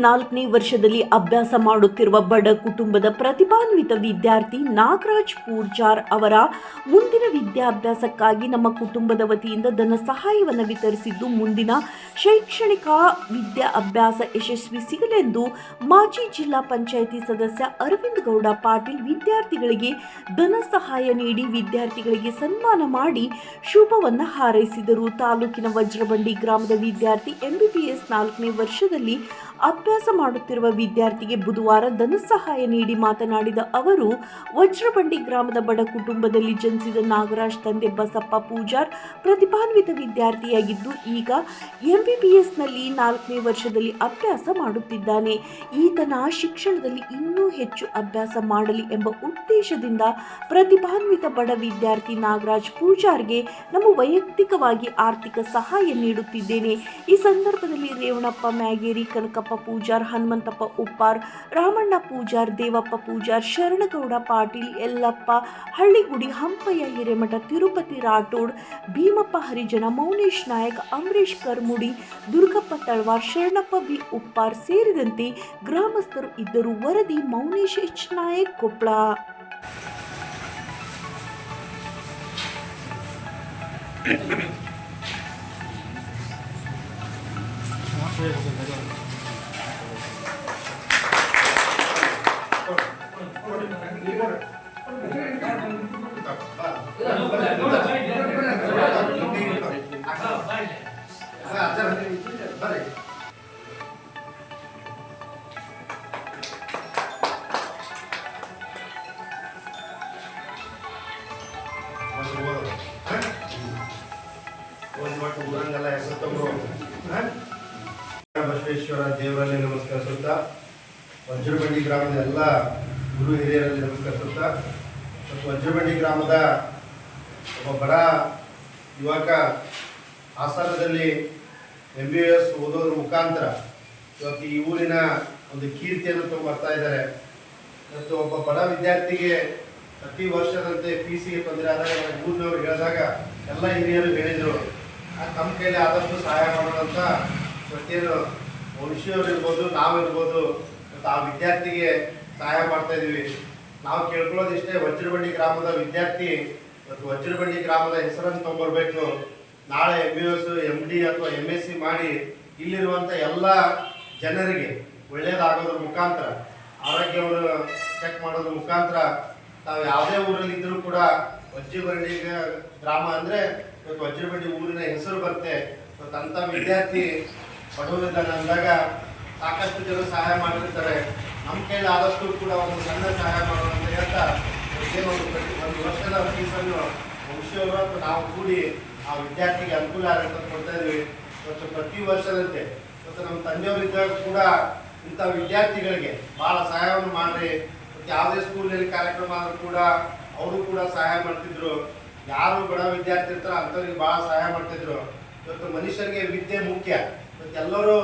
4ನೇ ವರ್ಷದಲ್ಲಿ ಅಭ್ಯಾಸ ಮಾಡುತ್ತಿರುವ ಬಡ ಕುಟುಂಬದ ಪ್ರತಿಭಾನ್ವಿತ ವಿದ್ಯಾರ್ಥಿ ನಾಗರಾಜ್ ಪೂಜಾರ್ ಅವರ ಮುಂದಿನ ವಿದ್ಯಾಭ್ಯಾಸಕ್ಕಾಗಿ ನಮ್ಮ ಕುಟುಂಬದ ವತಿಯಿಂದ ಧನ ಸಹಾಯವನ್ನು ವಿತರಿಸಿದ್ದು ಮುಂದಿನ ಶೈಕ್ಷಣಿಕ ವಿದ್ಯಾಭ್ಯಾಸ ಯಶಸ್ವಿ ಸಿಗಲೆಂದು ಮಾಜಿ ಜಿಲ್ಲಾ ಪಂಚಾಯಿತಿ ಸದಸ್ಯ ಅರವಿಂದ್ ಗೌಡ ಪಾಟೀಲ್ ವಿದ್ಯಾರ್ಥಿಗಳಿಗೆ ಧನ ಸಹಾಯ ನೀಡಿ ವಿದ್ಯಾರ್ಥಿಗಳಿಗೆ ಸನ್ಮಾನ ಮಾಡಿ ಶುಭವನ್ನು ಹಾರೈಸಿದರು. ತಾಲೂಕಿನ ವಜ್ರಬಂಡಿ ಗ್ರಾಮದ ವಿದ್ಯಾರ್ಥಿ MBBS 4ನೇ ವರ್ಷದಲ್ಲಿ ಅಭ್ಯಾಸ ಮಾಡುತ್ತಿರುವ ವಿದ್ಯಾರ್ಥಿಗೆ ಬುಧವಾರ ಧನ ಸಹಾಯ ನೀಡಿ ಮಾತನಾಡಿದ ಅವರು, ವಜ್ರಬಂಡಿ ಗ್ರಾಮದ ಬಡ ಕುಟುಂಬದಲ್ಲಿ ಜನಿಸಿದ ನಾಗರಾಜ್ ತಂದೆ ಬಸಪ್ಪ ಪೂಜಾರ್ ಪ್ರತಿಭಾನ್ವಿತ ವಿದ್ಯಾರ್ಥಿಯಾಗಿದ್ದು ಈಗ MBBSನಲ್ಲಿ 4ನೇ ವರ್ಷದಲ್ಲಿ ಅಭ್ಯಾಸ ಮಾಡುತ್ತಿದ್ದಾನೆ. ಈತನ ಶಿಕ್ಷಣದಲ್ಲಿ ಇನ್ನೂ ಹೆಚ್ಚು ಅಭ್ಯಾಸ ಮಾಡಲಿ ಎಂಬ ಉದ್ದೇಶದಿಂದ ಪ್ರತಿಭಾನ್ವಿತ ಬಡ ವಿದ್ಯಾರ್ಥಿ ನಾಗರಾಜ್ ಪೂಜಾರ್ಗೆ ನಮ್ಮ ವೈಯಕ್ತಿಕವಾಗಿ ಆರ್ಥಿಕ ಸಹಾಯ ನೀಡುತ್ತಿದ್ದೇನೆ. ಈ ಸಂದರ್ಭದಲ್ಲಿ ರೇವಣಪ್ಪ ಮ್ಯಾಗೇರಿ, ಕನಕಪ್ಪ ಪೂಜಾರ್, ಹನುಮಂತಪ್ಪ ಉಪ್ಪಾರ್, ರಾಮಣ್ಣ ಪೂಜಾರ್, ದೇವಪ್ಪ ಪೂಜಾರ್, ಶರಣಗೌಡ ಪಾಟೀಲ್, ಯಲ್ಲಪ್ಪ ಹಳ್ಳಿಗುಡಿ, ಹಂಪಯ್ಯ ಹಿರೇಮಠ, ತಿರುಪತಿ ರಾಠೋಡ್, ಭೀಮಪ್ಪ ಹರಿಜನ, ಮೌನೇಶ್ ನಾಯಕ್, ಅಮರೇಶ್ ಕರ್ಮುಡಿ, ದುರ್ಗಪ್ಪ ತಳವಾರ್, ಶರಣಪ್ಪ ಬಿ ಉಪ್ಪಾರ್ ಸೇರಿದಂತೆ ಗ್ರಾಮಸ್ಥರು ಇದ್ದರು. ವರದಿ ಮೌನೇಶ್ H ನಾಯಕ್, ಕೊಪ್ಪಳ. ಬಸವೇಶ್ವರ ದೇವರಲ್ಲಿ ನಮಸ್ಕರಿಸುತ್ತಾ, ವಜ್ರಬಂಡಿ ಗ್ರಾಮದ ಎಲ್ಲ ಗುರು ಹಿರಿಯರಲ್ಲಿ ನಮಸ್ಕರಿಸುತ್ತಾ, ಮತ್ತು ವಜ್ರಬಂಡಿ ಗ್ರಾಮದ ಒಬ್ಬ ಬಡ ಯುವಕ ಹಾಸನದಲ್ಲಿ MBBS ಓದೋದ್ರ ಮುಖಾಂತರ ಇವತ್ತು ಈ ಊರಿನ ಒಂದು ಕೀರ್ತಿಯನ್ನು ಬರ್ತಾ ಇದ್ದಾರೆ. ಮತ್ತು ಒಬ್ಬ ಬಡ ವಿದ್ಯಾರ್ಥಿಗೆ ಪ್ರತಿ ವರ್ಷದಂತೆ ಫೀಸಿಗೆ ತೊಂದರೆ ಆದಾಗ ಊರಿನವ್ರು ಹೇಳಿದಾಗ ಎಲ್ಲ ಹಿರಿಯರು ಹೇಳಿದರು ತಮ್ಮ ಕೈಲಿ ಆದಷ್ಟು ಸಹಾಯ ಮಾಡೋದಂತ. ಪ್ರತಿಯೊಂದು ಮನುಷ್ಯರು ಇರ್ಬೋದು, ನಾವಿರ್ಬೋದು, ಮತ್ತು ಆ ವಿದ್ಯಾರ್ಥಿಗೆ ಸಹಾಯ ಮಾಡ್ತಾ ಇದ್ದೀವಿ. ನಾವು ಕೇಳ್ಕೊಳ್ಳೋದಿಷ್ಟೇ, ವಜ್ರಬಂಡಿ ಗ್ರಾಮದ ವಿದ್ಯಾರ್ಥಿ ಮತ್ತು ವಜ್ರಬಂಡಿ ಗ್ರಾಮದ ಹೆಸರನ್ನು ತೊಗೊಂಬರ್ಬೇಕು. ನಾಳೆ MBBS MD ಅಥವಾ MSc ಮಾಡಿ ಇಲ್ಲಿರುವಂಥ ಎಲ್ಲ ಜನರಿಗೆ ಒಳ್ಳೆಯದಾಗೋದ್ರ ಮುಖಾಂತರ, ಆರೋಗ್ಯವನ್ನು ಚೆಕ್ ಮಾಡೋದ್ರ ಮುಖಾಂತರ ನಾವು ಯಾವುದೇ ಊರಲ್ಲಿ ಇದ್ದರೂ ಕೂಡ ವಜ್ರಬಂಡಿ ಗ್ರಾಮ ಅಂದರೆ ಇವತ್ತು ವಜ್ರಬಂಡಿ ಊರಿನ ಹೆಸರು ಬರುತ್ತೆ. ಮತ್ತು ಅಂಥ ವಿದ್ಯಾರ್ಥಿ ಬಡವರಿದ್ದಾನೆ ಅಂದಾಗ ಸಾಕಷ್ಟು ಜನ ಸಹಾಯ ಮಾಡಿರ್ತಾರೆ. ನಮ್ಮ ಕೈಲಿ ಆದಷ್ಟು ಕೂಡ ಒಂದು ಸಣ್ಣ ಸಹಾಯ ಮಾಡೋಣ ಅಂತ ಹೇಳ್ತಾ ಒಂದು ವರ್ಷದ ಫೀಸನ್ನು ವಂಶಿಯವರು ಅಥವಾ ನಾವು ಕೂಡಿ ಆ ವಿದ್ಯಾರ್ಥಿಗೆ ಅನುಕೂಲ ಆಗುತ್ತೆ ಕೊಡ್ತಾ ಇದ್ವಿ. ಮತ್ತು ಪ್ರತಿ ವರ್ಷದಂತೆ ಮತ್ತು ನಮ್ಮ ತಂದೆಯವರಿದ್ದಾಗ ಕೂಡ ಇಂಥ ವಿದ್ಯಾರ್ಥಿಗಳಿಗೆ ಭಾಳ ಸಹಾಯವನ್ನು ಮಾಡಿರಿ. ಮತ್ತು ಯಾವುದೇ ಸ್ಕೂಲಲ್ಲಿ ಕಾರ್ಯಕ್ರಮ ಆದರೂ ಕೂಡ ಅವರು ಕೂಡ ಸಹಾಯ ಮಾಡ್ತಿದ್ರು. ಯಾರು ಬಡ ವಿದ್ಯಾರ್ಥಿ ಇರ್ತಾರೋ ಅಂಥವ್ರಿಗೆ ಭಾಳ ಸಹಾಯ ಮಾಡ್ತಿದ್ರು. ಇವತ್ತು ಮನುಷ್ಯರಿಗೆ ವಿದ್ಯೆ ಮುಖ್ಯ. ಇವತ್ತು ಎಲ್ಲರೂ